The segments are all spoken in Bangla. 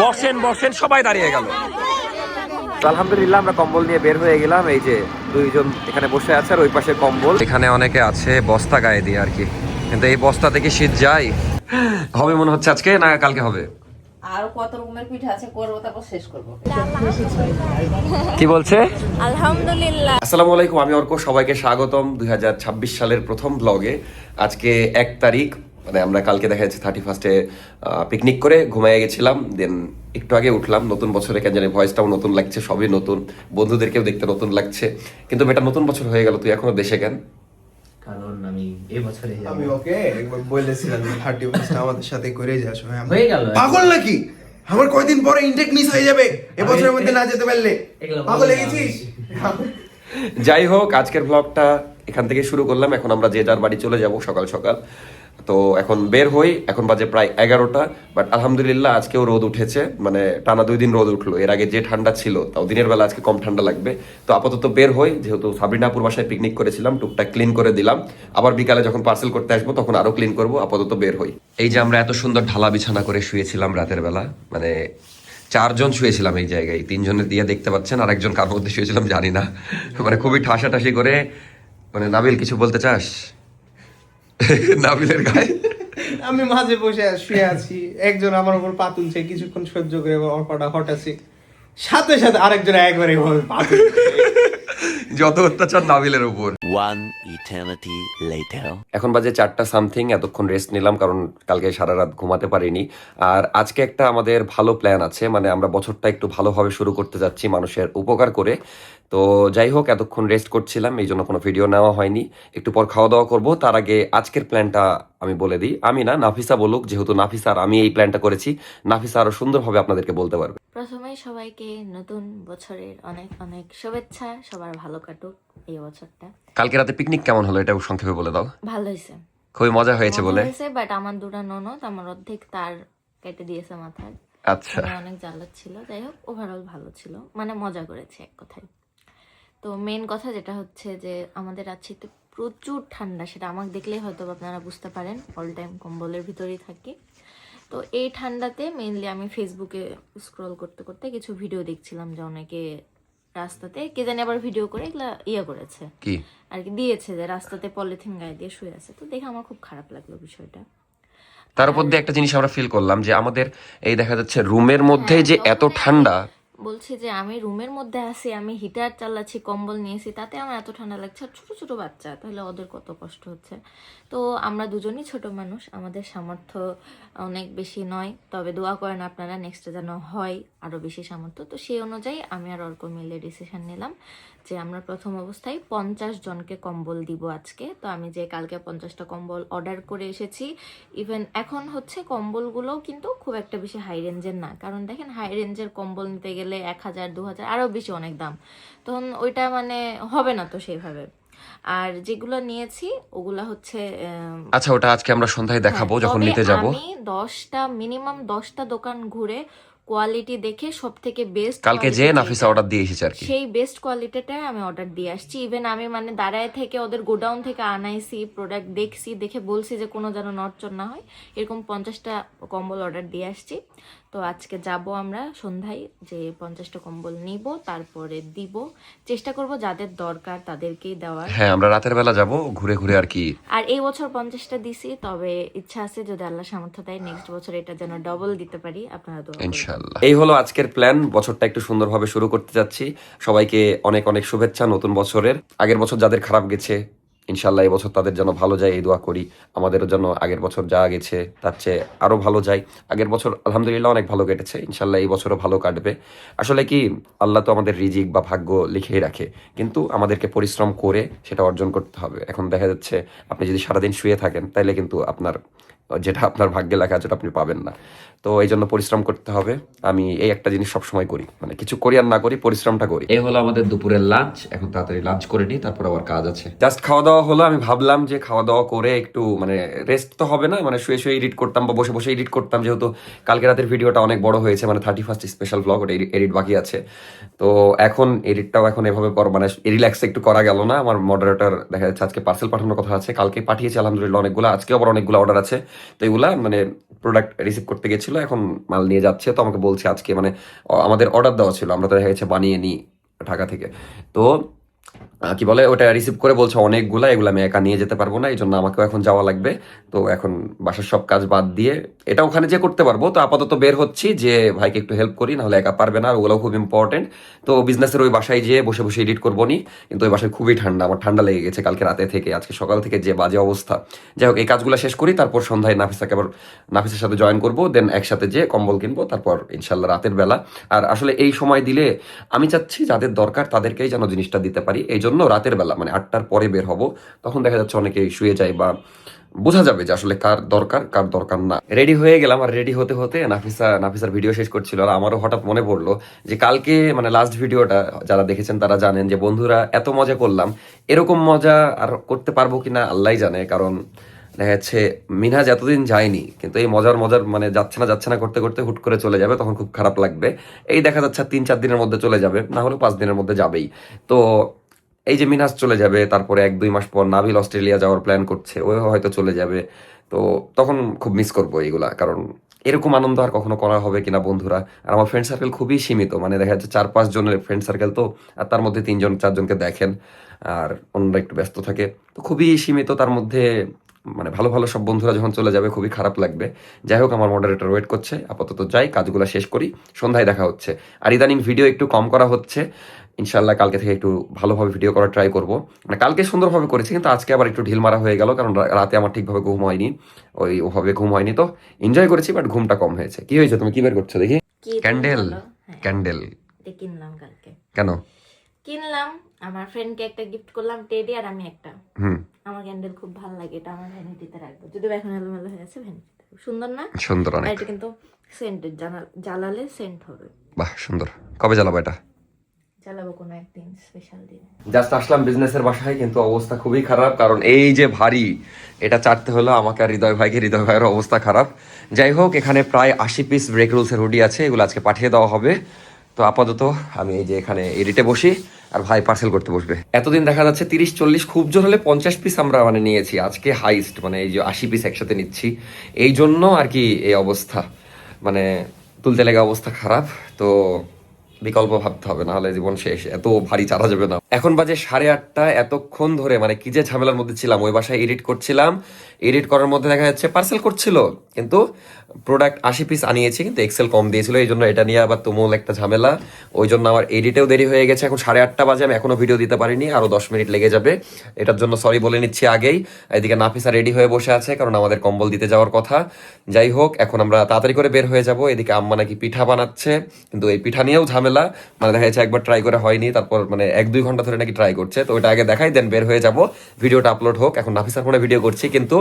বসেন বসেন, সবাই দাঁড়িয়ে গেল। আলহামদুলিল্লাহ আমরা কম্বল নিয়ে বের হয়ে গেলাম। এই যে দুইজন এখানে বসে আছে আর ওই পাশে কম্বল, এখানে অনেকে আছে বস্তা গায়ে দিয়ে আর কি। কিন্তু এই বস্তা থেকে শীত যায় হবে মনে হচ্ছে আজকে, না কালকে হবে। আর কত রকমের পিঠা আছে করবো, তারপর শেষ করবো। কি বলছে? আলহামদুলিল্লাহ। আসসালামু আলাইকুম, আমি অর্ক, সবাইকে স্বাগতম 2026 সালের প্রথম ব্লগে। আজকে 1 তারিখ, মানে আমরা কালকে দেখা যাচ্ছে 31-এ পিকনিক করে ঘুমাইয়ে গেছিলাম, দেন একটু আগে উঠলাম। নতুন বছরে কেন জানি ভয়েসটাও নতুন লাগছে, সবই নতুন, বন্ধুদেরকেও দেখতে নতুন লাগছে। কিন্তু এটা নতুন বছর হয়ে গেল, তুই এখনো দেশে কেন? কারণ আমি এই বছরে আমি ওকে একবার বলেছিলাম 31st আমাদের সাথে করে যাস। হয়ে গেল। পাগল নাকি? আমার কয়দিন পরে ইনটেক মিস হয়ে যাবে এবছরের মধ্যে না যেতে পারলে। পাগল হয়ে গেছিস? যাই হোক, আজকের ব্লগটা এখান থেকে শুরু করলাম। এখন আমরা যে যার বাড়ি চলে যাব সকাল সকাল। তো এখন বের হই, এখন বাজে প্রায় 11টা। বাট আলহামদুলিল্লাহ আজকেও রোদ উঠেছে, মানে টানা 2 দিন রোদ উঠলো। এর আগে যে ঠান্ডা ছিল তাও দিনের বেলা আজকে কম ঠান্ডা লাগবে। তো আপাতত বের হই, যেহেতু সাবরিনাপুর বাসায় পিকনিক করেছিলাম, টুকটাক ক্লিন করে দিলাম। আবার বিকালে যখন পার্সেল করতে আসবো তখন আরো ক্লিন করবো। আপাতত বের হই। এই যে আমরা এত সুন্দর ঢালা বিছানা করে শুয়েছিলাম রাতের বেলা, মানে 4 জন শুয়েছিলাম এই জায়গায়। 3 জনের দিয়ে দেখতে পাচ্ছেন, আর একজন কার মধ্যে শুয়েছিলাম জানি না। মানে খুবই ঠাসাঠাসি করে। মানে নাবিল কিছু বলতে চাস? নাবিলের গায়ে আমি মাঝে বসে শুয়ে আছি, একজন আমার উপর পা তুলছে, কিছুক্ষণ সহ্য করে অর্কটা হটাছি, সাথে সাথে আরেকজন একবারে এভাবে পা তুলছে। যত অত্যাচার নাবিলের উপর। One eternity later. এখন বাজে 4টা সামথিং। এতক্ষণ রেস্ট নিলাম কারণ কালকে সারা রাত ঘুমাতে পারিনি। আর আজকে একটা আমাদের ভালো প্ল্যান আছে, মানে আমরা বছরটা একটু ভালোভাবে শুরু করতে যাচ্ছি মানুষের উপকার করে। তো যাই হোক, এতক্ষণ রেস্ট করছিলাম, এই জন্য কোনো ভিডিও নেওয়া হয়নি। একটু পর খাওয়া দাওয়া করবো। তার আগে আজকের প্ল্যানটা আমি বলে দিই। আমি না, নাফিসা বলুক, যেহেতু নাফিসা আর আমি এই প্ল্যানটা করেছি, নাফিসা আরো সুন্দরভাবে আপনাদেরকে বলতে পারবে। প্রথমেই সবাইকে নতুন বছরের অনেক অনেক শুভেচ্ছা। সবার ভালো কাটুক এই বছরটা। কালকে রাতে পিকনিক কেমন হলো এটা সংক্ষেপে বলে দাও। ভালো হয়েছে, খুবই মজা হয়েছে বলে। বাট আমার 2টা ননদ আমার অর্ধেক তার কেটে দিয়েছে মাথায়। আচ্ছা, অনেক জ্বালা ছিল। যাই হোক, ওভারঅল ভালো ছিল, মানে মজা করেছে এক কথায়। তো মেইন কথা যেটা হচ্ছে যে আমাদের রাজশাহীতে প্রচুর ঠান্ডা, সেটা আমাকে দেখলেই হয়তো আপনারা বুঝতে পারেন। অল টাইম কম্বলের ভিতরেই থাকি। তো এই ঠান্ডাতে মেইনলি আমি ফেসবুকে স্ক্রল করতে করতে কিছু ভিডিও দেখছিলাম যে অনেকে রাস্তাতে, কে জানি আবার ভিডিও করে এগুলা করেছে কি আর কি, দিয়েছে যে রাস্তাতে পলিথিন গায়ে দিয়ে শুয়ে আছে। তো দেখে আমার খুব খারাপ লাগলো বিষয়টা। তার উপর দিয়ে একটা জিনিস আমরা ফিল করলাম যে আমাদের এই দেখা যাচ্ছে রুমের মধ্যে যে এত ঠান্ডা। বলছে যে আমি রুমের মধ্যে আছি, আমি হিটার চালাচ্ছি, কম্বল নিয়েছি, তাতে আমার এত ঠান্ডা লাগছে। আর ছোট ছোট বাচ্চা, তাহলে ওদের কত কষ্ট হচ্ছে। তো আমরা দুজনই ছোট মানুষ, আমাদের সামর্থ্য অনেক বেশি নয়, তবে দোয়া করেন আপনারা নেক্সটে যেন হয় আরো বেশি সামর্থ্য। তো সেই অনুযায়ী আমি আর অর্ক মিলে ডিসিশন নিলাম যে আমরা প্রথম অবস্থায় 50 জনকে কম্বল দিব আজকে। তো আমি যে কালকে 50টা কম্বল অর্ডার করে এসেছি। ইভেন এখন হচ্ছে কম্বলগুলোও কিন্তু খুব একটা বেশি হাই রেঞ্জের না, কারণ দেখেন হাই রেঞ্জের কম্বল নিতে গেলে 1000 2000 আরও বেশি অনেক দাম, তখন ওইটা মানে হবে না তো সেইভাবে। আর যেগুলো নিয়েছি ওগুলা হচ্ছে আচ্ছা, ওটা আজকে আমরা সন্ধ্যায় দেখাবো যখন নিতে যাব। আমি মিনিমাম 10টা দোকান ঘুরে কোয়ালিটি দেখে সব থেকে বেস্ট, কালকে যে নাফিসা অর্ডার দিয়ে এসেছে আর কি, সেই বেস্ট কোয়ালিটিটা আমি অর্ডার দিয়ে আসছি। ইভেন আমি মানে দাঁড়ায় থেকে ওদের গোডাউন থেকে আনাইছি, প্রোডাক্ট দেখছি, দেখে বলছি যে কোনো যেন নড়চড় না হয়, এরকম 50টা কম্বল অর্ডার দিয়ে আসছি। তো আজকে যাব আমরা সন্ধ্যায়, যে 50টা কম্বল নিব, তারপরে দিব। চেষ্টা করব যাদের দরকার তাদেরকেই দেওয়ার। হ্যাঁ, আমরা রাতের বেলা যাব ঘুরে ঘুরে আর কি। আর এই বছর 50টা দিছি, তবে ইচ্ছা আছে যদি আল্লাহ সামর্থ্য দেয় নেক্সট বছর এটা যেন ডবল দিতে পারি। আপনারা দোয়া করবেন ইনশাআল্লাহ। এই হলো আজকের প্ল্যান। বছরটা একটু সুন্দরভাবে শুরু করতে যাচ্ছি। সবাইকে অনেক অনেক শুভেচ্ছা নতুন বছরের। আগের বছর যাদের খারাপ গেছে, ইনশাআল্লাহ এই বছর তাদের জন্য ভালো যায়, এই দোয়া করি। আমাদেরও জন্য আগের বছর যা গেছে তার চেয়ে আরো ভালো যায়। আগের বছর আলহামদুলিল্লাহ অনেক ভালো কেটেছে, ইনশাআল্লাহ এই বছরও ভালো কাটবে। আসলে কি, আল্লাহ তো আমাদের রিজিক বা ভাগ্য লিখেই রাখে, কিন্তু আমাদেরকে পরিশ্রম করে সেটা অর্জন করতে হবে। এখন দেখা যাচ্ছে আপনি যদি সারাদিন শুয়ে থাকেন তাইলে কিন্তু আপনার যেটা আপনার ভাগ্যে লেখা আছে আপনি পাবেন না। তো এই জন্য পরিশ্রম করতে হবে। আমি এই একটা জিনিস সবসময় করি, মানে কিছু করি আর না করি, পরিশ্রমটা করি। এই হলো আমাদের দুপুরের লাঞ্চ। এখন তাড়াতাড়ি লাঞ্চ করে নিই, তারপর আবার কাজ আছে। জাস্ট খাওয়া দাওয়া হলো। আমি ভাবলাম যে খাওয়া দাওয়া করে একটু মানে রেস্ট তো হবে না, মানে শুয়ে শুয়ে এডিট করতাম বা বসে বসে এডিট করতাম, যেহেতু কালকে রাতের ভিডিওটা অনেক বড় হয়েছে, মানে 31st স্পেশাল ব্লগ, ওটা এডিট বাকি আছে। তো এখন এডিটটাও এখন এভাবে মানে রিল্যাক্সে একটু করা গেল না। আমার মডারেটর দেখা যাচ্ছে আজকে পার্সেল পাঠানোর কথা আছে, কালকে পাঠিয়েছে আলহামদুলিল্লাহ অনেকগুলো, আজকে আবার অনেকগুলো অর্ডার আছে। তো এগুলা মানে প্রোডাক্ট রিসিভ করতে গেছিল, ছিল, এখন মাল নিয়ে যাচ্ছে। তো আমাকে বলছে আজকে মানে আমাদের অর্ডার দেওয়া ছিল, আমরা তো দেখা গেছে বানিয়ে নিই ঢাকা থেকে। তো কি বলে ওটা রিসিভ করে বলছে অনেকগুলা, এগুলো আমি একা নিয়ে যেতে পারবো না, এই জন্য আমাকেও এখন যাওয়া লাগবে। তো এখন বাসার সব কাজ বাদ দিয়ে এটা ওখানে যে করতে পারবো। তো আপাতত বের হচ্ছি যে ভাইকে একটু হেল্প করি, নাহলে একা পারবে না, আর ওগুলো খুব ইম্পর্টেন্ট। তো বিজনেসের ওই বাসায় যেয়ে বসে বসে এডিট করবো নি, কিন্তু ওই বাসায় খুবই ঠান্ডা, আমার ঠান্ডা লেগে গেছে কালকে রাতে থেকে, আজকে সকাল থেকে যে বাজে অবস্থা। যাই হোক, এই কাজগুলো শেষ করি, তারপর সন্ধ্যায় নাফিসাকে আবার নাফিসের সাথে জয়েন করবো, দেন একসাথে যে কম্বল কিনবো, তারপর ইনশাল্লাহ রাতের বেলা। আর আসলে এই সময় দিলে আমি চাচ্ছি যাদের দরকার তাদেরকেই যেন জিনিসটা দিতে পারি, এই জন্য রাতের বেলা মানে 8টার পরে বের হব। তখন দেখা যাচ্ছে অনেকেই শুয়ে যায় বা বোঝা যাবে যে আসলে কার দরকার কার দরকার না। রেডি হয়ে গেলাম, আর রেডি হতে হতে নাফিসার ভিডিও শেষ করছিল, আর আমারও হঠাৎ মনে পড়লো যে কালকে মানে লাস্ট ভিডিওটা যারা দেখেছেন তারা জানেন যে বন্ধুরা এত মজা করলাম, এরকম মজা আর করতে পারবো কিনা আল্লাহই জানে। কারণ দেখা যাচ্ছে মিনহাজ এতদিন যায়নি, কিন্তু এই মজার মানে যাচ্ছে না করতে করতে হুট করে চলে যাবে, তখন খুব খারাপ লাগবে। এই দেখা যাচ্ছে 3-4 দিনের মধ্যে চলে যাবে, না হলে 5 দিনের মধ্যে যাবেই। তো এই যে মিনহাজ চলে যাবে, তারপরে 1-2 মাস পর নাবিল অস্ট্রেলিয়া যাওয়ার প্ল্যান করছে, ও হয়তো চলে যাবে। তো তখন খুব মিস করবো এইগুলা, কারণ এরকম আনন্দ আর কখনো করা হবে কিনা বন্ধুরা। আর আমার ফ্রেন্ড সার্কেল খুবই সীমিত, মানে দেখা যাচ্ছে 4-5 জনের ফ্রেন্ড সার্কেল, তো আর তার মধ্যে 3-4জনকে দেখেন, আর অন্যরা একটু ব্যস্ত থাকে, তো খুবই সীমিত। তার মধ্যে মানে ভালো ভালো সব বন্ধুরা যখন চলে যাবে খুবই খারাপ লাগবে। যাই হোক, আমার মডারেটর ওয়েট করছে, আপাতত যাই, কাজগুলো শেষ করি, সন্ধ্যায় দেখা হচ্ছে। আর ইদানিং ভিডিও একটু কম করা হচ্ছে, ইনশাল্লাহ কালকে থেকে একটু ভালোভাবে ভিডিও করার ট্রাই করবো। মানে কালকে সুন্দরভাবে করেছি, কিন্তু আজকে আবার একটু ঢিল মারা হয়ে গেল, কারণ রাতে আমার ঠিকভাবে ঘুম হয়নি, ওভাবে ঘুম হয়নি। তো এনজয় করেছি, বাট ঘুমটা কম হয়েছে। কি হয়েছে, তুমি কি বের করছো দেখি? কি ক্যান্ডেল। বলো? হ্যাঁ, ক্যান্ডেল এটা কিনলাম কালকে। কেন? কিনলাম, আমার ফ্রেন্ডকে একটা গিফট করলাম, টেডি, আর আমি একটা। হুম, আমার ক্যান্ডেল খুব ভালো লাগে, এটা আমার ভ্যানিটিতে রাখবো, যদি এখন এলোমেলো হয়ে আছে ভ্যানিটিতে। সুন্দর না? সুন্দর আর অনেক। এটা কিন্তু সেন্টেড, জ্বালালে সেন্ট হবে। বাহ সুন্দর। কবে জ্বালাবো এটা? জ্বালাবো কোনো একদিন, স্পেশাল দিনে। জাস্ট আসলাম বিজনেসের বাসায়, কিন্তু অবস্থা খুবই খারাপ, কারণ এই যে ভারী এটা চাটতে হলো আমাকে আর হৃদয় ভাইকে। হৃদয় ভাইয়ের অবস্থা খারাপ। যাই হোক, এখানে প্রায় 80 পিস ব্রেক রুলসের হুডি আছে, এগুলো আজকে পাঠিয়ে দেওয়া হবে। তো আপাতত আমি এই যে এখানে এডিটে বসি, আর ভাই পার্সেল করতে বসবে। এতদিন দেখা যাচ্ছে 30-40, খুব জোর হলে 50 পিস আমরা মানে নিয়েছি, আজকে হাইস্ট মানে এই যে 80 পিস একসাথে নিচ্ছি। এই জন্য আর কি এই অবস্থা, মানে তুলতে লেগে অবস্থা খারাপ। তো বিকল্প ভাবতে হবে, না হলে জীবন শেষ, এত ভারী চারা যাবে না। এখন বাজে 8:30, এতক্ষণ ধরে মানে কি যে ঝামেলার মধ্যে ছিলাম। ওই বাসায় এডিট করছিলাম, এডিট করার মধ্যে দেখা যাচ্ছে পার্সেল করছিল, কিন্তু প্রোডাক্ট 80 পিস আনিয়েছি, কিন্তু এক্সেল কম দিয়েছিল, এই জন্য এটা নিয়ে আবার তুমুল একটা ঝামেলা। ওই জন্য আমার এডিটেও দেরি হয়ে গেছে। এখন 8:30 বাজে, আমি এখনো ভিডিও দিতে পারিনি, আরো 10 মিনিট লেগে যাবে। এটার জন্য সরি বলে নিচ্ছি আগেই। এদিকে নাফিসা রেডি হয়ে বসে আছে, কারণ আমাদের কম্বল দিতে যাওয়ার কথা। যাই হোক, এখন আমরা তাড়াতাড়ি করে বের হয়ে যাব। এদিকে আম্মা নাকি পিঠা বানাচ্ছে, কিন্তু এই পিঠা নিয়েও ঝামেলা, মানে দেখা যাচ্ছে একবার ট্রাই করে হয়নি, তারপর মানে 1-2 ঘন্টা ধরে নাকি ট্রাই করছে। তো ওটা আগে দেখাই, দেন বের হয়ে যাব, ভিডিওটা আপলোড হোক। এখন নাফিসার ফোনে ভিডিও করছি, কিন্তু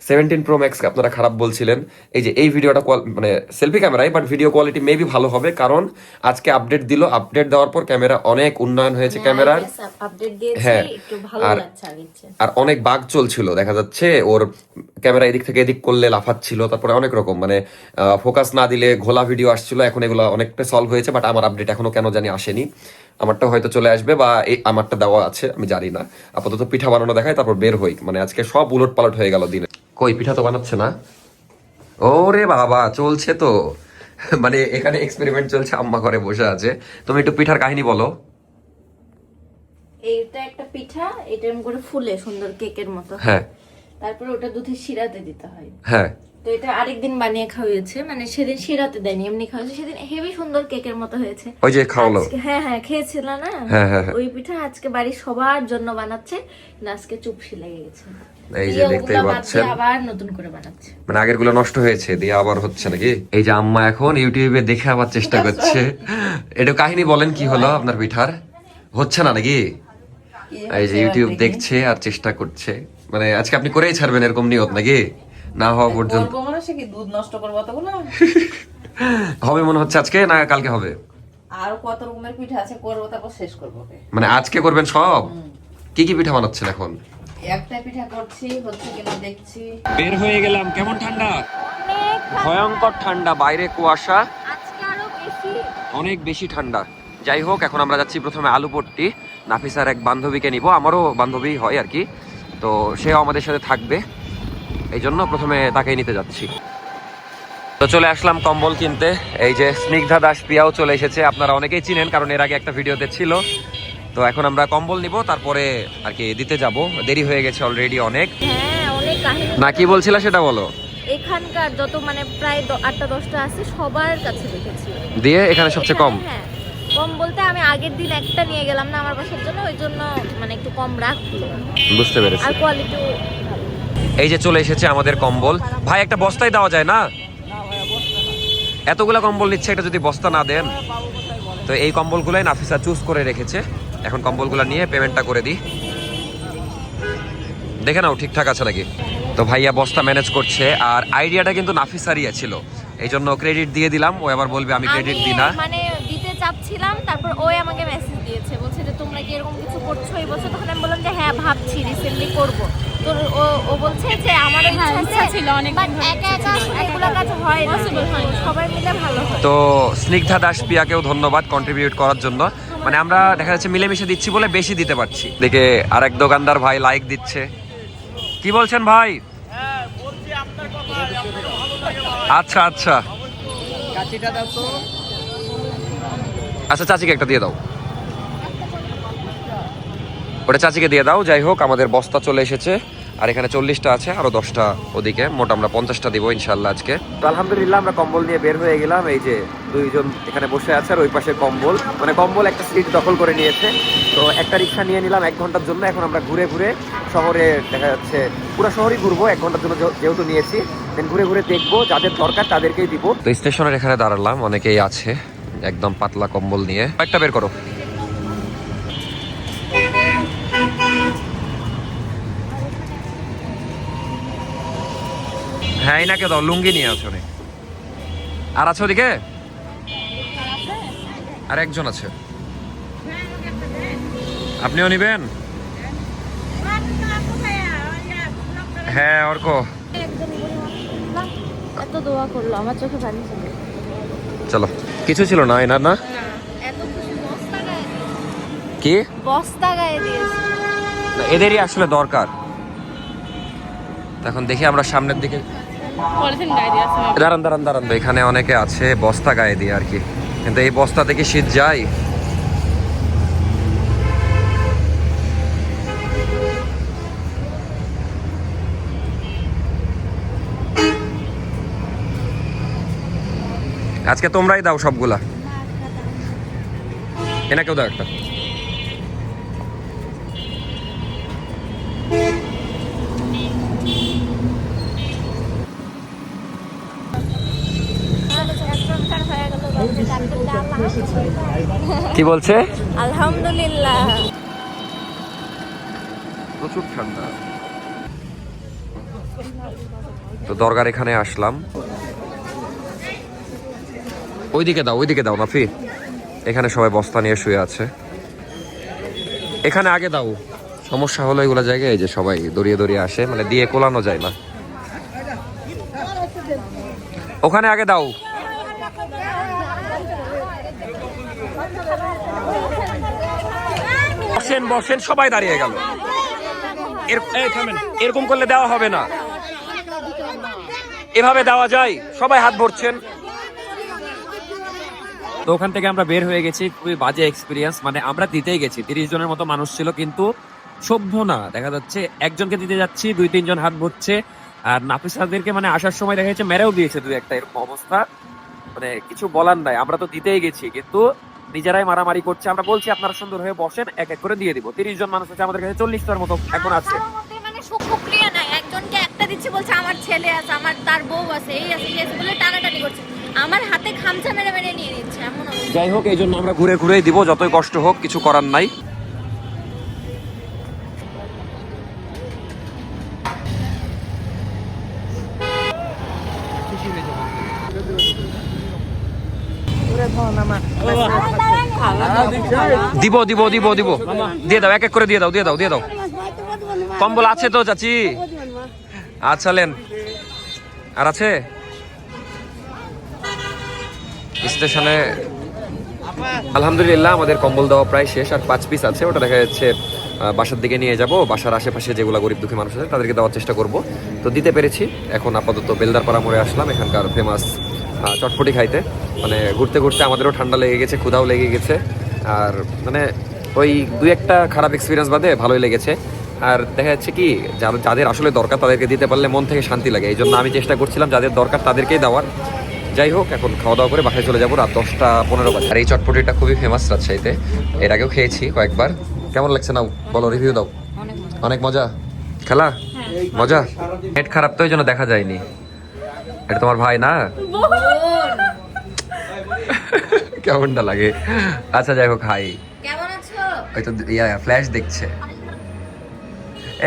17 Pro Max আপনারা খারাপ বলছিলেন। এই যে এই ভিডিওটা মানে সেলফি ক্যামেরায়, বাট ভিডিও কোয়ালিটি মেবি ভালো হবে, কারণ আজকে আপডেট দিল, আপডেট দেওয়ার পর ক্যামেরা অনেক উন্নয়ন হয়েছে ক্যামেরার। আপডেট দিয়েছে, হ্যাঁ, একটু ভালো আর- লাগছে আগের চেয়ে। আর অনেক বাগ চলছিল, দেখা যাচ্ছে ওর ক্যামেরা এদিক থেকে এদিক করলে লাফাচ্ছিল, তারপরে অনেক রকম মানে ফোকাস না দিলে ঘোলা ভিডিও আসছিল। এখন এগুলো অনেকটা সলভ হয়েছে, বাট আমার আপডেট এখনো কেন জানি আসেনি। আমারটা হয়তো চলে আসবে, বা এই আমারটা দেওয়া আছে, আমি জানি না। আপাতত পিঠা বানানো দেখায়, তারপর বের হই। মানে আজকে সব উলট পালট হয়ে গেল দিনে। কই পিঠা তো বানাচ্ছে না? ওরে বাবা, চলছে তো। মানে এখানে এক্সপেরিমেন্ট চলছে, আম্মা ঘরে বসে আছে। তুমি একটু পিঠার কাহিনী বলো। এইটা একটা পিঠা, এটা এরকম করে ফুলে সুন্দর কেকের মতো। হ্যাঁ তারপরে ওটা দুধে শিরাতে দিতে হয়। হ্যাঁ, তো এটা আরেকদিন বানিয়ে খাওয়িয়েছে, মানে সেদিন শিরাতে দেয়নি, এমনি খাওয়াছে। সেদিন হেভি সুন্দর কেকের মতো হয়েছে। ওই যে খাওয়ালো। হ্যাঁ হ্যাঁ, খেয়েছিল না? হ্যাঁ, হ্যাঁ, হ্যাঁ। ওই পিঠা আজকে বাড়ির সবার জন্য বানাচ্ছে, কিন্তু আজকে চুপসি লেগে গেছে। এই যে দিয়ে দেখতেই ওগুলা বাদ পাচ্ছেন, দিয়ে আবার নতুন করে বানাচ্ছে। মানে আগের গুলো নষ্ট হয়েছে, দিয়ে আবার হচ্ছে নাকি? এই যে আম্মা এখন ইউটিউবে দেখে আবার চেষ্টা করছে। একটু কাহিনী বলেন, কি হলো আপনার পিঠার? হচ্ছে না নাকি? এই যে ইউটিউব দেখছে আর চেষ্টা করছে, মানে আজকে আপনি করেই ছাড়বেন এরকম নিয়ত নাকি? না হওয়া পর্যন্ত করবো মানে সে কি দুধ নষ্ট করবো অতগুলো? হবে মনে হচ্ছে আজকে, না কালকে হবে? আর কত রকমের পিঠা আছে, করবো তারপর শেষ করবো। মানে আজকে করবেন সব? কি কি পিঠা বানাচ্ছেন এখন? একটা পিঠা করছি, হচ্ছে কিনা দেখছি। বের হয়ে গেলাম, কেমন ঠান্ডা, ভয়ঙ্কর ঠান্ডা, বাইরে কুয়াশা, আজকে আরো বেশি, অনেক বেশি ঠান্ডা। যাই হোক, এখন আমরা যাচ্ছি প্রথমে আলুপট্টি। নাফিসার এক বান্ধবীকে নিব, আমারও বান্ধবী হয় আর কি, তো সেও আমাদের সাথে থাকবে, এই জন্য প্রথমে তাকেই নিতে যাচ্ছি। তো চলে আসলাম কম্বল কিনতে। এই যে স্নিগ্ধা দাস প্রিয়াও চলে এসেছে, আপনারা অনেকেই চিনেন কারণ এর আগে একটা ভিডিওতে ছিল। তো এখন আমরা কম্বল নিব, তারপরে আর কি দিতে যাব, দেরি হয়ে গেছে অলরেডি অনেক। হ্যাঁ, অনেক কাহিনী। না কি বলছিলা সেটা বলো। এখানকার যত মানে প্রায় 8টা-10টা আছে সবার কাছে দেখেছি। দিয়ে এখানে সবচেয়ে কম। হ্যাঁ, কম বলতে আমি আগের দিন একটা নিয়ে গেলাম না আমার বাসার জন্য, ওই জন্য মানে একটু কম রাখলো। বুঝতে পেরেছি। আর কোয়ালিটিও এই যে চলে এসেছে আমাদের কম্বল। ভাই একটা বস্তায় দেওয়া যায় না? এতগুলা কম্বল নিচ্ছে, এটা যদি বস্তা না দেন। তো এই কম্বলগুলাই নাফিসা চুজ করে রেখেছে। এখন কম্বলগুলা নিয়ে পেমেন্টটা করে দিই। দেখে নাও ঠিকঠাক আছে নাকি। তো ভাইয়া বস্তা ম্যানেজ করছে, আর আইডিয়াটা কিন্তু নাফিসারই ছিল, এই জন্য ক্রেডিট দিয়ে দিলাম। ও আবার বলবে আমি ক্রেডিট দিই না। মানে দিতে চাচ্ছিলাম, তারপর ওই আমাকে মেসেজ দিয়েছে, বলছে যে তোমরা কি এরকম কিছু করছো এই বছর? তখন আমি বললাম যে হ্যাঁ ভাবছি রিসেন্টলি করব। তো ও বলছে যে আমারও ইচ্ছা ছিল অনেক, বাট একা একা এগুলো কাজ হয় না, সবাই মিলে ভালো হয়। তো স্নিগ্ধা দাস প্রিয়াকেও ধন্যবাদ কন্ট্রিবিউট করার জন্য। মানে আমরা দেখা যাচ্ছে মিলেমিশে দিচ্ছি বলে বেশি দিতে পারছি। দেখে আরেক দোকানদার ভাই লাইক দিচ্ছে। কি বলছেন ভাই? আচ্ছা আচ্ছা আচ্ছা, চাচিকে একটা দিয়ে দাও, ওটা চাচিকে দিয়ে দাও। যাই হোক, আমাদের বস্তা চলে এসেছে, আর এখানে 40টা আছে, আরো 10টা ওদিকে, মোট আমরা 50টা দিব ইনশাল্লাহ আজকে। তো আলহামদুলিল্লাহ আমরা কম্বল নিয়ে বের হয়ে গেলাম। এই যে দুইজন এখানে বসে আছে, আর ওই পাশে কম্বল, মানে কম্বল একটা সিট দখল করে নিয়েছে। তো একটা রিক্সা নিয়ে নিলাম 1 ঘন্টার জন্য। এখন আমরা ঘুরে ঘুরে শহরে, দেখা যাচ্ছে পুরো শহরই ঘুরবো 1 ঘন্টার জন্য যেহেতু নিয়েছি। দেন ঘুরে ঘুরে দেখবো, যাদের দরকার তাদেরকেই দিব। তো স্টেশনের এখানে দাঁড়ালাম, অনেকেই আছে একদম পাতলা কম্বল নিয়ে। একটা বের করো। হ্যাঁ, এনাকে দাও, লুঙ্গি নিয়ে আছো অনেক। আর আছে ওদিকে আর একজন আছে, আপনিও নিবেন? হ্যাঁ অর্ক, এত দোয়া করলো, আমার চোখে পানি চলে এলো। চলো। কিছু ছিল না এনার? না এত খুশি, বস্তা গায়ে দিয়েছে। কি বস্তা গায়ে দিয়েছে। না, এদেরই আসলে দরকার। এখন দেখি আমরা সামনের দিকে। দাঁড়ান দাঁড়ান দাঁড়ান, তো এখানে অনেকে আছে বস্তা গায়ে দিয়ে আর কি, কিন্তু এই বস্তা থেকে শীত যায়? আজকে তোমরাই দাও সবগুলা, এনাকেও দাও একটা। কি বলছে? আলহামদুলিল্লাহ। প্রচুর ঠান্ডা। তো দরগার এখানে আসলাম। ওইদিকে দাও নাফি, এখানে সবাই বস্তা নিয়ে শুয়ে আছে। এখানে আগে দাও, সমস্যা হলো এগুলো জায়গায় যে সবাই দড়িয়ে দড়িয়ে আসে, মানে দিয়ে কোলানো যায় না। ওখানে আগে দাও। বসেন বসেন, সবাই দাঁড়িয়ে গেল। এরকম করলে দেওয়া হবে না, এভাবে দেওয়া যায়? সবাই হাত ভরছেন। তো ওখান থেকে আমরা বের হয়ে গেছি, খুবই বাজে এক্সপিরিয়েন্স। মানে আমরা দিতেই গেছি, 30 জনের মতো মানুষ ছিল, কিন্তু সভ্য না। দেখা যাচ্ছে একজনকে দিতে যাচ্ছি, 2-3 জন হাত ভরছে। আর নাফিসাদেরকে মানে আসার সময় দেখা যাচ্ছে মেরেও দিয়েছে 2-1টা, এরকম অবস্থা। মানে কিছু বলার নাই, আমরা তো দিতেই গেছি, কিন্তু নিজেরাই মারামারি করছে। আমরা বলছি আপনারা সুন্দর হয়ে বসেন, এক এক করে দিয়ে দিব। 30 জন মানুষ আছে, আমাদের কাছে 40টার মতো এখন আছে। মানে সুক্রিয়া নাই, একজনকে একটা দিচ্ছে, বলছে আমার ছেলে আছে, আমার তার বউ আছে, এই আছে, এই আছে বলে টানাটানি করছে। আমার হাতে খামচা মেরে মেরে নিয়ে নিচ্ছে, এমন অবস্থা। যাই হোক, এই জন্য আমরা ঘুরে ঘুরেই দিব, যতই কষ্ট হোক, কিছু করার নাই। দিব দিব দিব দিব, দিয়ে দাও, এক এক করে দিয়ে দাও, দিয়ে দাও, দিয়ে দাও। কম্বল আছে তো চাচি? আচ্ছা লেন। আর আছে স্টেশনে। আলহামদুলিল্লাহ আমাদের কম্বল দেওয়া প্রায় শেষ, আর 5 পিস আছে। ওটা দেখা যাচ্ছে বাসার দিকে নিয়ে যাব, বাসার আশেপাশে যেগুলো গরিব দুঃখী মানুষ আছে তাদেরকে দেওয়ার চেষ্টা করব। তো দিতে পেরেছি। এখন আপাতত বেলদারপাড়া মোড়ে আসলাম, এখানকার ফেমাস চটপটি খাইতে। মানে ঘুরতে ঘুরতে আমাদেরও ঠান্ডা লেগে গেছে, ক্ষুধাও লেগে গেছে, আর মানে ওই দুই একটা খারাপ এক্সপিরিয়েন্স বাদে ভালোই লেগেছে। আর দেখা যাচ্ছে কি যাদের আসলে দরকার তাদেরকে দিতে পারলে মন থেকে শান্তি লাগে, এই জন্য আমি চেষ্টা করছিলাম যাদের দরকার তাদেরকেই দেওয়ার। যাই হোক, এখন খাওয়া দাওয়া করে বাসায় চলে যাবো, রাত 10:15 বাজে। আর এই চটপটিটা খুবই ফেমাস রাজশাহীতে, এর আগেও খেয়েছি কয়েকবার। কেমন লাগছে নাও বলো, রিভিউ দাও। অনেক মজা খেলা, মজা। নেট খারাপ তো এই জন্য দেখা যায়নি। এটা তোমার ভাই না? কেমনটা লাগে? আচ্ছা যাই হোক, হাই, কেমন আছো? ওই তো ফ্ল্যাশ দেখছে।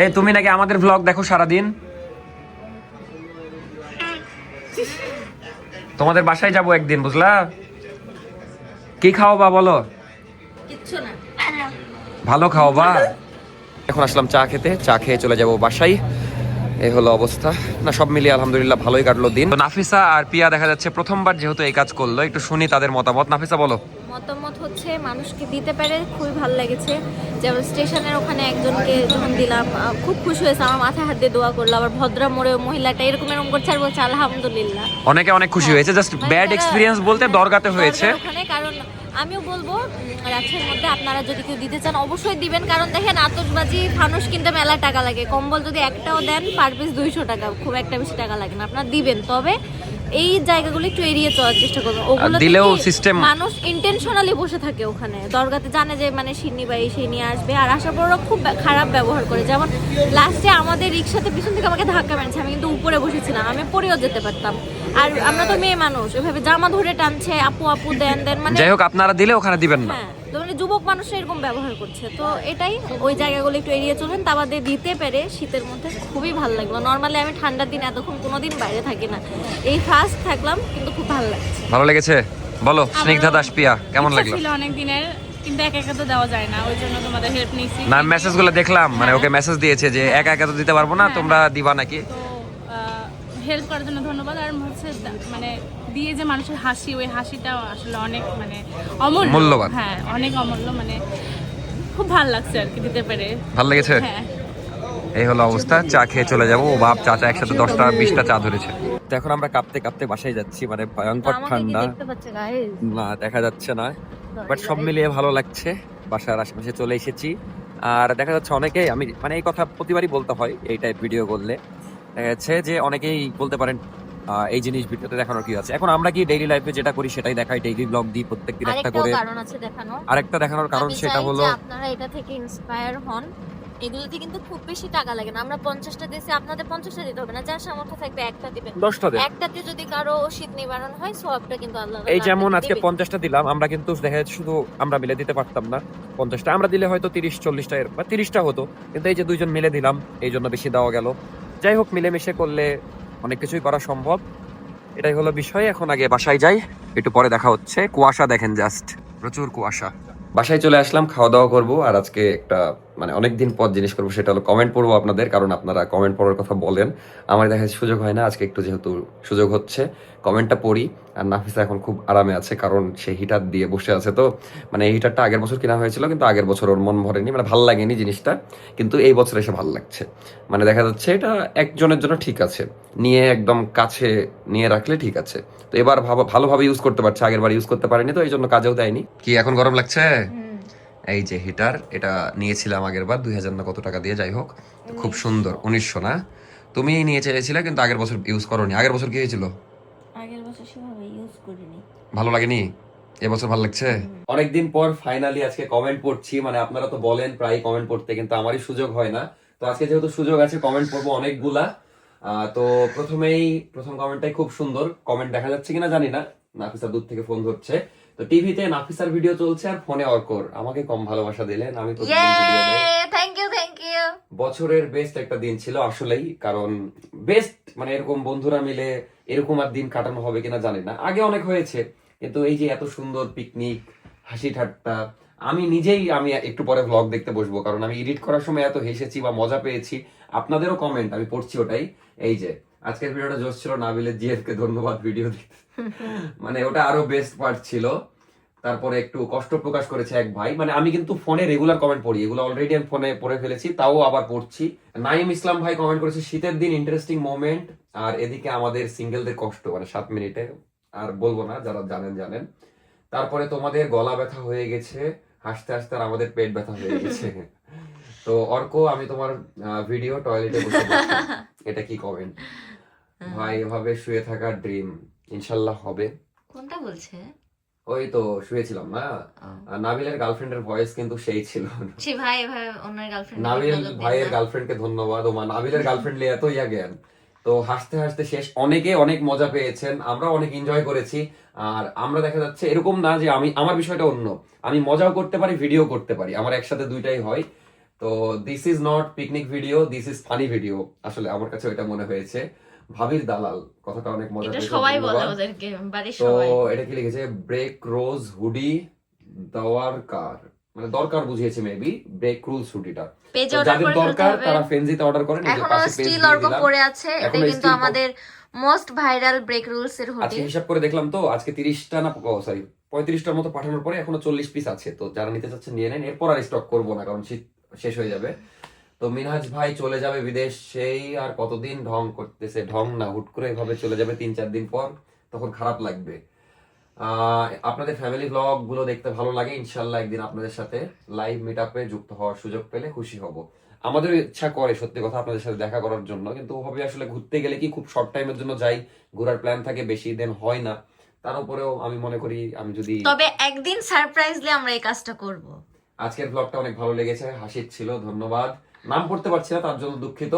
এই তুমি নাকি আমাদের ভ্লগ দেখো সারাদিন? তোমাদের বাসায় যাবো একদিন, বুঝলা? কি খাও বা বলো? কিচ্ছু না। ভালো খাও বা। এখন আসলাম চা খেতে, চা খেয়ে চলে যাবো বাসায়। এই হলো অবস্থা। না, সব মিলিয়ে আলহামদুলিল্লাহ ভালোই কাটলো দিন। তো নাফিসা আর পিয়া দেখা যাচ্ছে প্রথমবার যেহেতু এই কাজ করলো, একটু শুনি তাদের মতামত। নাফিসা বলো। মতামত হচ্ছে মানুষকে দিতে পেরে খুবই ভালো লেগেছে। যেমন স্টেশনের ওখানে একজনকে যখন দিলাম খুব খুশি হয়েছে, আমার মাথায় হাত দিয়ে দোয়া করলো। আবার ভদ্রা মোড়ে মহিলাটা এরকম করছে আর বলছে আলহামদুলিল্লাহ। অনেকে অনেক খুশি হয়েছে, জাস্ট ব্যাড এক্সপিরিয়েন্স বলতে দরগাতে হয়েছে ওখানে। কারণ আমিও বলবো রাজশাহীর মধ্যে আপনারা যদি কেউ দিতে চান অবশ্যই দিবেন, কারণ দেখেন আতশবাজি ফানুস কিনতে মেলা টাকা লাগে, কম্বল যদি একটাও দেন পার পিস 200 টাকা, খুব একটা বেশি টাকা লাগে না। আপনারা দিবেন, তবে এই জায়গাগুলো একটু এড়িয়ে চলার চেষ্টা করবেন। ওগুলো দিলেও সিস্টেম, মানুষ ইন্টেনশনালি বসে থাকে ওখানে দরগাতে, জানে যে মানে সিন্নি বা সেই নিয়ে আসবে, আর আসার পরও খুব খারাপ ব্যবহার করে। যেমন লাস্টে আমাদের রিক্সাতে পিছন থেকে আমাকে ধাক্কা মেরেছে, আমি কিন্তু উপরে বসেছিলাম, আমি পরেও যেতে পারতাম। আর আমরা তো মেয়ে মানুষ, এভাবে জামা ধরে টানছে, আপু আপু দেন দেন, মানে যাই হোক আপনারা দিলে ওখানে দিবেন না। হ্যাঁ, তো মানে যুবক মানুষ এরকম ব্যবহার করছে। তো এটাই, ওই জায়গাগুলো একটু এড়িয়ে চলবেন। তা বাদে দিতে পেরে শীতের মধ্যে খুবই ভালো লাগলো। নর্মালি আমি ঠান্ডার দিন এতক্ষণ কোনোদিন বাইরে থাকি না, এই ফার্স্ট থাকলাম, কিন্তু খুব ভালো লাগছে। ভালো লেগেছে? বলো স্নিগ্ধা দাস, পিয়া কেমন লাগলো? ছিল অনেক দিনের, কিন্তু একা একা তো দেওয়া যায় না, ওই জন্য তোমাদের হেল্প নিয়েছি। না, মেসেজগুলো দেখলাম, মানে ওকে মেসেজ দিয়েছে যে একা একা তো দিতে পারবো না, তোমরা দিবা নাকি? তো হেল্প করার জন্য ধন্যবাদ। আর হচ্ছে মানে দিয়ে যে মানুষের হাসি, ওই হাসিটাও আসলে অনেক মানে অমূল্য, মূল্যবান। হ্যাঁ অনেক অমূল্য, মানে খুব ভালো লাগছে আর কি দিতে পেরে। ভালো লেগেছে? হ্যাঁ, এই হলো অবস্থা। চা খেয়ে চলে যাবো। ও বাপ, চাচা একসাথে 10টা-20টা চা ধরেছে। তো এখন আমরা কাঁপতে কাঁপতে বাসায় যাচ্ছি, মানে ভয়ঙ্কর ঠান্ডা, না দেখা যাচ্ছে না, বাট সব মিলিয়ে ভালো লাগছে। বাসার আশেপাশে চলে এসেছি, আর দেখা যাচ্ছে অনেকেই, আমি মানে এই কথা প্রতিবারই বলতে হয় এই টাইপ ভিডিও করলে, দেখা যাচ্ছে যে অনেকেই বলতে পারেন এই জিনিস ভিডিওতে দেখানোর কি আছে। এখন আমরা কি ডেইলি লাইফে যেটা করি সেটাই দেখাই, ডেইলি ব্লগ দিই প্রত্যেকদিন একটা করে। কারণ আছে দেখানো, আরেকটা দেখানোর কারণ আমি সেটা চাই হলো যে আপনারা এটা থেকে ইন্সপায়ার হন। এগুলোতে কিন্তু খুব বেশি টাকা লাগে না। আমরা 50টা দিয়েছি, আপনাদের 50টা দিতে হবে না, যার সামর্থ্য থাকবে একটা দিবেন। 10টা দেন। একটাতে যদি কারো শীত নিবারণ হয়, সবটা কিন্তু আল্লাহ এই যেমন আজকে 50টা দিলাম, আমরা কিন্তু দেখা যাচ্ছে শুধু আমরা মিলে দিতে পারতাম না 50টা, আমরা দিলে হয়তো 30-40টা বা 30টা হতো, কিন্তু এই যে দুইজন মিলে দিলাম এই জন্য বেশি দেওয়া গেল। যাই হোক, মিলেমিশে করলে অনেক কিছুই করা সম্ভব, এটাই হলো বিষয়। এখন আগে বাসায় যাই, একটু পরে দেখা হচ্ছে। কুয়াশা দেখেন, জাস্ট প্রচুর কুয়াশা। বাসায় চলে আসলাম, খাওয়া দাওয়া করবো, আর আজকে একটা মানে অনেকদিন পর জিনিস করবো, সেটা হলো কমেন্ট পড়বো আপনাদের, কারণ আপনারা কমেন্ট পড়ার কথা বলেন, আমার দেখা যাচ্ছে সুযোগ হয় না। আজকে একটু যেহেতু সুযোগ হচ্ছে, কমেন্টটা পড়ি। আর নাফিসা এখন খুব আরামে আছে, কারণ সে হিটার দিয়ে বসে আছে। তো মানে এই হিটারটা আগের বছর কেনা হয়েছিল, কিন্তু আগের বছর ওর মন ভরেনি, মানে ভাল লাগেনি জিনিসটা, কিন্তু এই বছর এসে ভাল লাগছে। মানে দেখা যাচ্ছে এটা একজনের জন্য ঠিক আছে, নিয়ে একদম কাছে নিয়ে রাখলে ঠিক আছে। তো এবার ভালোভাবে ইউজ করতে পারছে, আগের বার ইউজ করতে পারেনি, তো এই জন্য কাজেও দেয়নি। কি এখন গরম লাগছে? এই যে হিটার, এটা নিয়েছিলাম আগের বার 2000 না কত টাকা দিয়ে, যাই হোক খুব সুন্দর। 1900 না? তুমি নিয়ে চেয়েছিলে, কিন্তু আগের বছর ইউজ করোনি। আগের বছর কি হয়েছিল? আগের বছর সেভাবে ইউজ করিনি। ভালো লাগেনি? এবছর ভালো লাগছে? অনেকদিন পর ফাইনালি আজকে কমেন্ট পড়ছি, মানে আপনারা তো বলেন প্রায় কমেন্ট পড়তে, কিন্তু আমারই সুযোগ হয় না। তো আজকে যেহেতু সুযোগ আছে, কমেন্ট পড়বো অনেকগুলা। তো প্রথম কমেন্টটাই খুব সুন্দর। কমেন্ট দেখা যাচ্ছে কিনা জানি না, নাফিসা দূর থেকে ফোন ধরছে। তো টিভিতে নাফিসার ভিডিও চলছে আর ফোনে অর্কর। আমাকে কম ভালোবাসা দিলেন, আমি তো থ্যাংক ইউ। বছরের বেস্ট একটা দিন ছিল আসলেই, কারণ বেস্ট মানে এরকম বন্ধুরা মিলে এরকম আর দিন কাটানো হবে কিনা জানি না, আগে অনেক হয়েছে, কিন্তু এই যে এত সুন্দর পিকনিক, হাসি ঠাট্টা, আমি একটু পরে ভ্লগ দেখতে বসবো, কারণ আমি এডিট করার সময় এত হেসেছি বা মজা পেয়েছি। আপনাদেরও কমেন্ট আমি পড়ছি, ওটাই। এই যে আজকের ভিডিওটা জোশ ছিল, নাবিলের জিএফ কে ধন্যবাদ ভিডিও দেখতে, মানে ওটা আরো বেস্ট পার্ট ছিল। তারপরে একটু কষ্ট প্রকাশ করেছে এক ভাই, মানে আমি কিন্তু ফোনে রেগুলার কমেন্ট পড়ি, এগুলো অলরেডি আমি ফোনে পড়ে ফেলেছি, তাও আবার পড়ছি। নাইম ইসলাম ভাই কমেন্ট করেছে শীতের দিন ইন্টারেস্টিং মোমেন্ট, আর এদিকে আমাদের সিঙ্গেলদের কষ্ট, মানে 7 মিনিটে আর বলবো না, যারা জানেন। তারপরে তোমাদের গলা ব্যথা হয়ে গেছে হাসতে হাসতে, আর আমাদের পেট ব্যথা হয়ে গেছে। তো অর্ক, আমি তোমার ভিডিও টয়লেটে বসে দেখি। এটা কি কমেন্ট? ভাই এভাবে শুয়ে থাকার ড্রিম ইনশাল্লাহ হবে। কোনটা বলছে? ওই তো শুয়েছিলাম না, আর নাবিলের গার্লফ্রেন্ডের ভয়েস কিন্তু সেই ছিল। সে ভাই ভাই ওনার গার্লফ্রেন্ড নাবিল ভাইয়ের গার্লফ্রেন্ডকে ধন্যবাদ। ও মা, নাবিলের গার্লফ্রেন্ড নিয়ে এত জ্ঞান। তো হাসতে হাসতে শেষ, অনেকে অনেক মজা পেয়েছেন, আমরা অনেক এনজয় করেছি। আর আমরা দেখা যাচ্ছে এরকম না যে আমার বিষয়টা অন্য, আমি মজাও করতে পারি, ভিডিও করতে পারি, আমার একসাথে দুইটাই হয়। তো this is not picnic video, this is funny video. আসলে আমার কাছে ওইটা মনে হয়েছে। ভাবির দালাল কথাটা অনেক মজা এটা পেয়েছে, সবাই বলে ধন্যবাদ। ওদেরকে, বাড়ির তো সবাই। এটা কি লিখেছে? ব্রেক রোজ হুডি দরকার, মানে দরকার বুঝিয়েছে মেবি, ব্রেক রুলস হুডিটা। পেজ তো অর্ডার যাদের করে ফেলতে দরকার হবে। তারা ফেনজিতে অর্ডার করেন, এই যে এখনো পাশে পেজ স্টিল দিয়ে অর্ক দিলাম। পড়ে আছে। এটা এখনো কিন্তু still আমাদের মোস্ট ভাইরাল ব্রেক রুলস এর আজকে হুডি। হিসাব করে দেখলাম তো, আজকে 30টা না, সরি 35টার মতো পাঠানোর পরে এখনো 40 পিস আছে। তো যারা নিতে চাচ্ছেন নিয়ে নেন, এরপর আর স্টক করবো না, কারণ শীত শেষ হয়ে যাবে। তো মিনহাজ ভাই চলে যাবে বিদেশ, সেই আর কতদিন ঢং করতেছে, ঢং না, হুট করে এভাবে চলে যাবে 3-4 দিন পর, তখন খারাপ লাগবে। আপনাদের ফ্যামিলি ব্লগ গুলো দেখতে ভালো লাগে, ইনশাল্লাহ একদিন আপনাদের সাথে লাইভ মিট আপে যুক্ত হওয়ার সুযোগ পেলে খুশি হব। আমাদের ইচ্ছা করে সত্যি কথা আপনাদের সাথে দেখা করার জন্য, কিন্তু ওভাবে আসলে ঘুরতে গেলে কি খুব শর্ট টাইমের জন্য যাই, ঘোরার প্ল্যান থাকে, বেশি দিন হয় না। তার উপরেও আমি মনে করি আমি যদি তবে একদিন সারপ্রাইজলি আমরা এই কাজটা করব। আজকের ব্লগটা অনেক ভালো লেগেছে, হাসির ছিল, ধন্যবাদ। নাম পড়তে পারছি না তার জন্য দুঃখিত।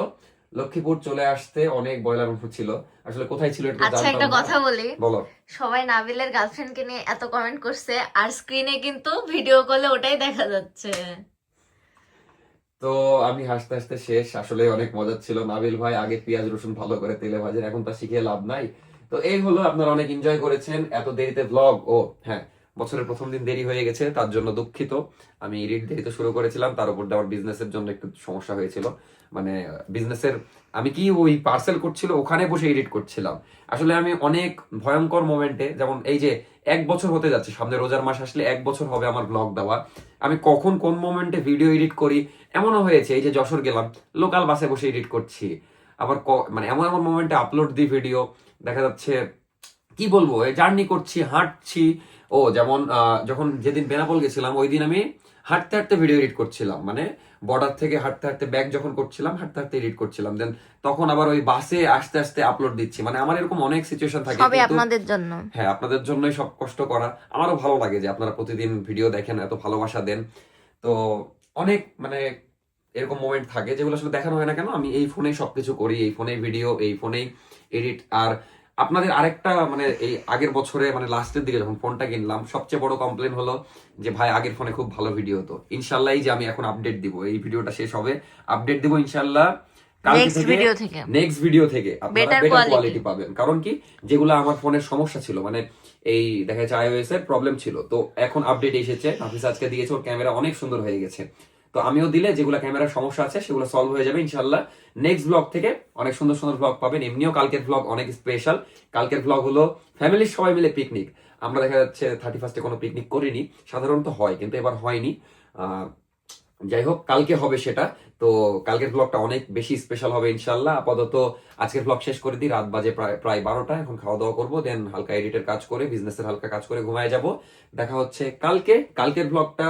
লক্ষ্মীপুর চলে আসতে অনেক বয়লার মুখ ছিল, আসলে কোথায় ছিল এটা আচ্ছা, একটা কথা বলি, বলো। সবাই নাবিলের গার্লফ্রেন্ডকে নিয়ে এত কমেন্ট করছে, আর স্ক্রিনে কিন্তু ভিডিও কলে ওটাই দেখা যাচ্ছে। তো আমি হাসতে হাসতে শেষ, আসলে অনেক মজা ছিল। নাবিল ভাই আগে পেঁয়াজ রসুন ভালো করে তেলে ভাজেন, এখন তা শিখে লাভ নাই। তো এই হলো, আপনারা অনেক এনজয় করেছেন এত দেরিতে ব্লগ। ও হ্যাঁ, বছরের প্রথম দিন দেরি হয়ে গেছে, তার জন্য দুঃখিত। আমি এডিট দেরিতে শুরু করেছিলাম, তার উপর আমার বিজনেসের জন্য একটু সমস্যা হয়েছিল। মানে বিজনেসের আমি কি ওই পার্সেল করছিল ওখানে বসে এডিট করছিলাম। আসলে আমি অনেক ভয়ঙ্কর মোমেন্টে, যেমন এই যে 1 বছর হতে যাচ্ছে, সামনে রোজার মাস আসলে 1 বছর হবে আমার ব্লগ দেওয়া। আমি কখন কোন মোমেন্টে ভিডিও এডিট করি, এমনও হয়েছে এই যে যশোর গেলাম, লোকাল বাসে বসে এডিট করছি। আবার মানে এমন এমন মোমেন্টে আপলোড দিই ভিডিও, দেখা যাচ্ছে কি বলবো, জার্নি করছি, হাঁটছি। ও যেমন যখন যেদিন বেনাপোল গেছিলাম, ওই দিন আমি হাঁটতে হাঁটতে ভিডিও এডিট করছিলাম, মানে বর্ডার থেকে হাঁটতে হাঁটতে ব্যাগ যখন করছিলাম, হাঁটতে হাঁটতে এডিট করছিলাম, দেন তখন আবার ওই বাসে আস্তে আস্তে আপলোড দিচ্ছি। মানে আমার এরকম অনেক সিচুয়েশন থাকে, সবই কিন্তু আপনাদের জন্য। হ্যাঁ, আপনাদের জন্যই সব কষ্ট করা। আমারও ভালো লাগে যে আপনারা প্রতিদিন ভিডিও দেখেন, এত ভালোবাসা দেন। তো অনেক মানে এরকম মোমেন্ট থাকে যেগুলো আসলে দেখানো হয় না কেন। আমি এই ফোনেই সবকিছু করি, এই ফোনেই ভিডিও, এই ফোনেই এডিট। আর আপনাদের আরেকটা মানে এই আগের বছরে মানে লাস্টের দিকে যখন ফোনটা কিনলাম, সবচেয়ে বড় কমপ্লেন হলো যে ভাই আগের ফোনে খুব ভালো ভিডিও হতো। ইনশাল্লাহ এই যে আমি এখন আপডেট দিব, এই ভিডিওটা শেষ হবে, আপডেট দিব ইনশাল্লাহ Next video থেকে। নেক্সট ভিডিও থেকে আপনারা Better বেটার quality কোয়ালিটি পাবেন। কারণ কি, যেগুলো আমার ফোনের সমস্যা ছিল, মানে এই দেখা যাচ্ছে iOS এর প্রবলেম ছিল, তো এখন আপডেট এসেছে, হাফিজ আজকে দিয়েছে, ওর ক্যামেরা অনেক সুন্দর হয়ে গেছে। তো আমিও দিলে যেগুলো ক্যামেরার সমস্যা আছে সেগুলো সলভ হয়ে যাবে ইনশাল্লাহ। নেক্সট ব্লগ থেকে অনেক সুন্দর সুন্দর ব্লগ পাবেন। এমনিও কালকের ব্লগ অনেক স্পেশাল। কালকের ব্লগ হলো ফ্যামিলির সবাই মিলে পিকনিক। আমরা দেখা যাচ্ছে 31 কোনো পিকনিক করিনি, সাধারণত হয় কিন্তু এবার হয়নি। যাই হোক, কালকে হবে সেটা। তো কালকের ব্লগটা অনেক বেশি স্পেশাল হবে ইনশাল্লাহ। আপাতত আজকের ব্লগ শেষ করে দিই, রাত বাজে প্রায় 12টা। এখন খাওয়া দাওয়া করবো, দেন হালকা এডিটের কাজ করে, বিজনেসের হালকা কাজ করে ঘুমায় যাব। দেখা হচ্ছে কালকের ব্লগটা।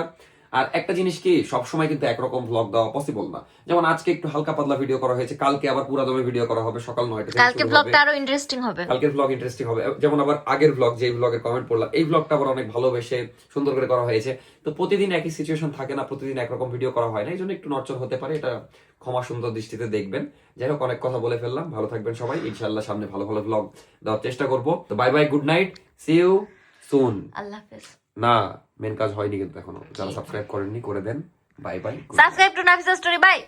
আর একটা জিনিস কি, সবসময় কিন্তু একরকম ব্লগ দেওয়া পসিবল না। যেমন আজকে একটু হালকা পাতলা ভিডিও করা হয়েছে, কালকে আবার পুরা দমে ভিডিও করা হবে সকাল 9টা থেকে কালকে শুরু হবে। ব্লগটা আরো ইন্টারেস্টিং হবে। কালকের ব্লগ ইন্টারেস্টিং হবে। যেমন আবার আগের ব্লগ, যে ব্লগের কমেন্ট পড়লাম, এই ব্লগটা আবার অনেক ভালোবেসে সুন্দর করে করা হয়েছে। তো প্রতিদিন একই সিচুয়েশন থাকে না, প্রতিদিন একরকম ভিডিও করা হয় না, এই জন্য একটু নড়চড় হতে পারে, এটা ক্ষমা সুন্দর দৃষ্টিতে দেখবেন। যাই হোক, অনেক কথা বলে ফেললাম, ভালো থাকবেন সবাই, ইনশাআল্লাহ সামনে ভালো ভালো ব্লগ দেওয়ার চেষ্টা করব। তো bye bye, good night, see you soon. আল্লাহ হাফেজ। না, মেন কাজ হয়নি কিন্তু এখনো, যারা সাবস্ক্রাইব করেননি করে দেন। Bye bye. Subscribe to Nafisa story, by.